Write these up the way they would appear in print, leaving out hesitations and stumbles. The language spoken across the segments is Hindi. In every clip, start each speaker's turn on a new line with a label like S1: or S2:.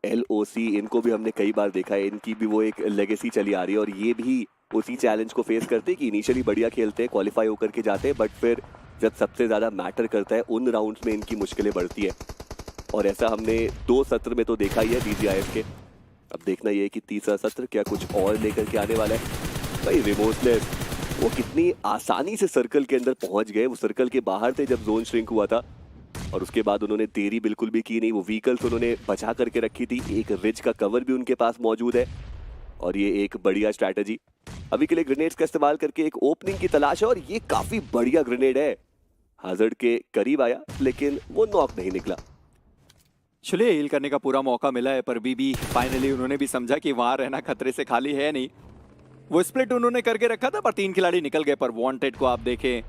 S1: LOC इनको भी हमने कई बार देखा है, इनकी भी वो एक लेगेसी चली आ रही है और ये भी उसी चैलेंज को फेस करते हैं कि इनिशियली बढ़िया खेलते हैं, क्वालिफाई होकर के जाते हैं, बट फिर जब सबसे ज़्यादा मैटर करता है उन राउंड्स में इनकी मुश्किलें बढ़ती है। और ऐसा हमने 2 सत्र में तो देखा ही है DGIF के। अब देखना ये है कि तीसरा सत्र क्या कुछ और लेकर के आने वाला है। भाई रिमोटलेस वो कितनी आसानी से सर्कल के अंदर पहुंच गए, वो सर्कल के बाहर थे जब जोन श्रिंक हुआ था और उसके बाद उन्होंने देरी बिल्कुल भी की नहीं। वो व्हीकल्स उन्होंने बचा करके रखी थी, एक रिज का कवर भी उनके पास मौजूद है और ये एक बढ़िया स्ट्रैटेजी। अभी के लिए ग्रेनेड्स का इस्तेमाल करके एक ओपनिंग की तलाश है और ये काफी बढ़िया ग्रेनेड है, हाजर्ड के करीब आया लेकिन वो नॉक नहीं निकला।
S2: चलिए हील करने का पूरा मौका मिला है, पर बीबी फाइनली उन्होंने भी समझा कि वहां रहना खतरे से खाली है नहीं। वो स्प्लिट उन्होंने करके रखा था पर 3 खिलाड़ी निकल गए। पर वांटेड को आप देखें,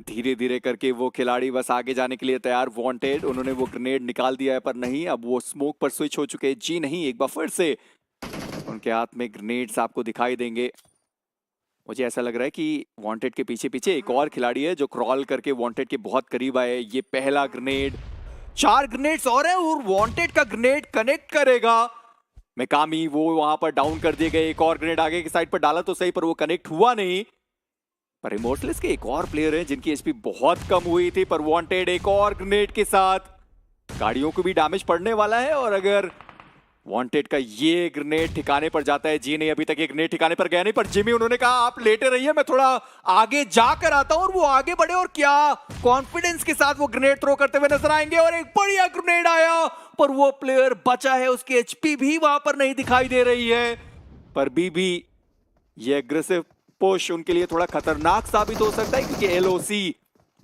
S2: धीरे धीरे करके वो खिलाड़ी बस आगे जाने के लिए तैयार। वांटेड उन्होंने वो ग्रेनेड निकाल दिया है पर नहीं, अब वो स्मोक पर स्विच हो चुके हैं। जी नहीं, एक बार फिर से उनके हाथ में ग्रेनेड्स आपको दिखाई देंगे। मुझे ऐसा लग रहा है कि वांटेड के पीछे पीछे एक और खिलाड़ी है जो क्रॉल करके वांटेड के बहुत करीब आए। ये पहला ग्रेनेड, 4 ग्रेनेड्स और है और वांटेड का ग्रेनेड कनेक्ट करेगा। मेकामी वो वहां पर डाउन कर दिए गए। एक और ग्रेनेड आगे की साइड पर डाला तो सही, पर वो कनेक्ट हुआ नहीं। पर इमोर्टल्स के एक और प्लेयर हैं जिनकी एचपी बहुत कम हुई थी, पर वांटेड एक और ग्रेनेड के साथ गाड़ियों को भी डैमेज पड़ने वाला है। और अगर वांटेड का ये ग्रेनेड ठिकाने पर जाता है, जी नहीं अभी तक ये ग्रेनेड ठिकाने पर गया नहीं, पर जिमी उन्होंने कहा आप लेटे रहिए, मैं थोड़ा आगे जाकर आता हूं। और वो आगे बढ़े और क्या कॉन्फिडेंस के साथ वो ग्रेनेड थ्रो करते हुए नजर आएंगे और एक बढ़िया ग्रेनेड आया, पर वो प्लेयर बचा है, उसकी एचपी भी वहां पर नहीं दिखाई दे रही है। पर बीबी ये एग्रेसिव पुश उनके लिए थोड़ा खतरनाक साबित हो सकता है क्योंकि LOC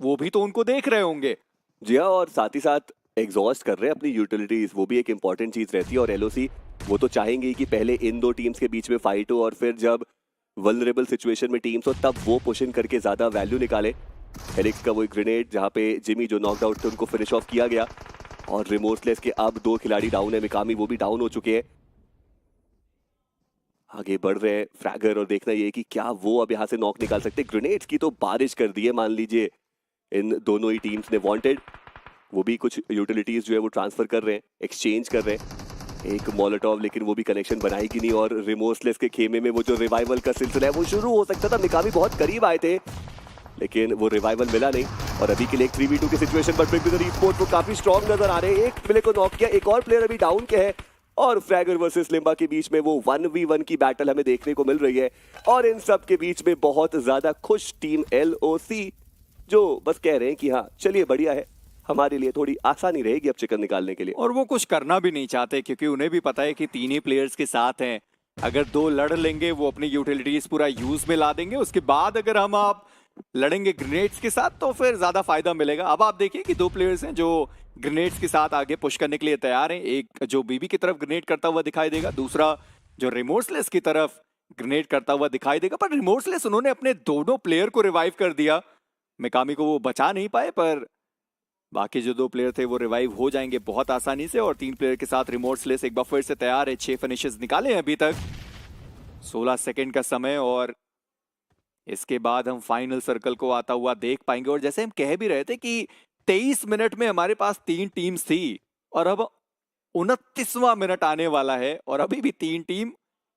S2: वो भी तो उनको देख रहे होंगे।
S1: जी हाँ, और साथ ही साथ एग्जॉस्ट कर रहे हैं अपनी यूटिलिटीज, वो भी एक इंपॉर्टेंट चीज रहती है। और LOC वो तो चाहेंगे कि पहले इन 2 टीम्स के बीच में फाइट हो और फिर जब वल्नरेबल सिचुएशन में टीम्स हो तब वो पुश इन करके ज्यादा वैल्यू निकाले। हेलिक्स का वो ग्रेनेड जहाँ पे जिमी जो नॉकड आउट थे उनको फिनिश ऑफ किया गया और रिमोटलेस के अब 2 खिलाड़ी डाउन है, मिकामी वो भी डाउन हो चुके हैं। आगे बढ़ रहे हैं फ्रैगर और देखना ये कि क्या वो अब यहाँ से नॉक निकाल सकते। ग्रेनेड्स की तो बारिश कर दी है मान लीजिए इन दोनों ही टीम्स ने। वांटेड वो भी कुछ यूटिलिटीज जो है वो ट्रांसफर कर रहे हैं, एक्सचेंज कर रहे हैं। एक मोलोटॉव लेकिन वो भी कनेक्शन बनाएगी नहीं और रिमोटलेस के खेमे में वो जो रिवाइवल का सिलसिला है वो शुरू हो सकता था। मिकामी बहुत करीब आए थे लेकिन वो रिवाइवल मिला नहीं और अभी के लिए एक 3v2 की सिचुएशन पर बिग ब्रदर ई-स्पोर्ट्स वो काफी स्ट्रॉन्ग नजर आ रहे हैं। एक प्लेयर को नॉक किया, एक और प्लेयर अभी डाउन के है और फ्रैगर वर्सेस लिम्बा के बीच में वो 1v1 की बैटल हमें देखने को मिल रही है। और इन सब के बीच में बहुत ज्यादा खुश टीम LOC जो बस कह रहे हैं कि हाँ चलिए बढ़िया है, हमारे लिए थोड़ी आसानी रहेगी अब चिकन निकालने के लिए।
S2: और वो कुछ करना भी नहीं चाहते क्योंकि उन्हें भी पता है कि 3 ही प्लेयर्स के साथ हैं। अगर 2 लड़ लेंगे वो अपनी यूटिलिटीज पूरा यूज में ला देंगे, उसके बाद अगर हम आप लड़ेंगे ग्रेनेड्स के साथ तो फिर ज्यादा फायदा मिलेगा। अब आप देखिए कि 2 प्लेयर्स हैं जो ग्रेनेड्स के साथ आगे पुश करने के लिए तैयार हैं। एक जो बीबी की तरफ ग्रेनेड करता हुआ दिखाई देगा, दूसरा जो रिमोर्सलेस की तरफ ग्रेनेड करता हुआ दिखाई देगा। पर रिमोर्सलेस उन्होंने अपने दोनों प्लेयर को रिवाइव कर दिया। मिकामी को वो बचा नहीं पाए पर बाकी जो 2 प्लेयर थे वो रिवाइव हो जाएंगे बहुत आसानी से। और 3 प्लेयर के साथ रिमोर्सलेस एक बार फिर से तैयार है। 6 फिनिशेस निकाले हैं अभी तक, 16 सेकंड का समय और इसके बाद हम फाइनल सर्कल को आता हुआ देख पाएंगे। और जैसे हम कह भी रहे थे कि 23 मिनट में हमारे पास 3 टीम्स थी और अब 29वां मिनट आने वाला है और अभी भी 3 टीम,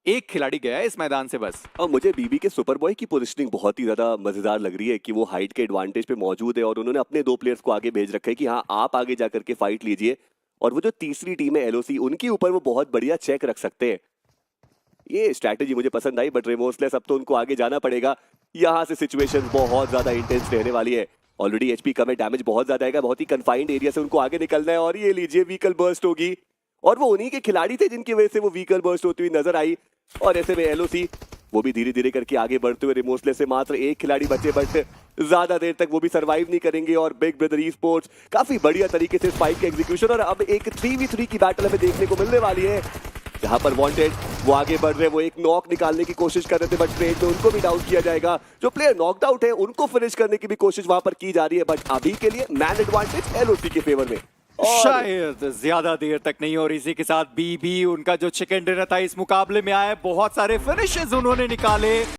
S2: 1 खिलाड़ी गया है इस मैदान से बस।
S1: और मुझे बीबी के सुपर बॉय की पोजीशनिंग बहुत ही ज्यादा मजेदार लग रही है कि वो हाइट के एडवांटेज पे मौजूद है और उन्होंने अपने 2 प्लेयर्स को आगे भेज रखा है कि हाँ आप आगे जाकर के फाइट लीजिए। और वो जो तीसरी टीम है LOC उनके ऊपर वो बहुत बढ़िया चेक रख सकते हैं। ये स्ट्रैटेजी मुझे पसंद आई, बट रिमोर्सलेस अब तो उनको आगे जाना पड़ेगा। यहाँ से सिचुएशन बहुत ज्यादा इंटेंस रहने वाली है। ऑलरेडी एचपी कम है, डैमेज बहुत ज्यादा आएगा, बहुत ही कन्फाइंड एरिया से उनको आगे निकलना है। और ये लीजिए व्हीकल बर्स्ट होगी और वो उन्हीं के खिलाड़ी थे जिनकी वजह से वो व्हीकल बर्स्ट होती हुई नजर आई। और ऐसे में LOC वो भी धीरे धीरे करके आगे बढ़ते हुए, रिमोर्सलेस से मात्र 1 खिलाड़ी बचे, बट ज्यादा देर तक वो भी सर्वाइव नहीं करेंगे। और बिग ब्रदर ई-स्पोर्ट्स काफी बढ़िया तरीके से स्पाइक के एग्जीक्यूशन और अब एक 3v3 की बैटल हमें देखने को मिलने वाली है जहां पर वांटेड वो आगे बढ़ रहे हैं। वो एक नॉक निकालने की कोशिश कर रहे थे बट ट्रेड में उनको भी डाउन किया जाएगा। जो प्लेयर नॉकड आउट है उनको फिनिश करने की भी कोशिश वहां पर की जा रही है, बट अभी के लिए मैन एडवांटेज LOC के फेवर में।
S2: शायद ज्यादा देर तक नहीं। और इसी के साथ बीबी उनका जो चिकन डिनर था इस मुकाबले में आया, बहुत सारे फिनिशेस उन्होंने निकाले।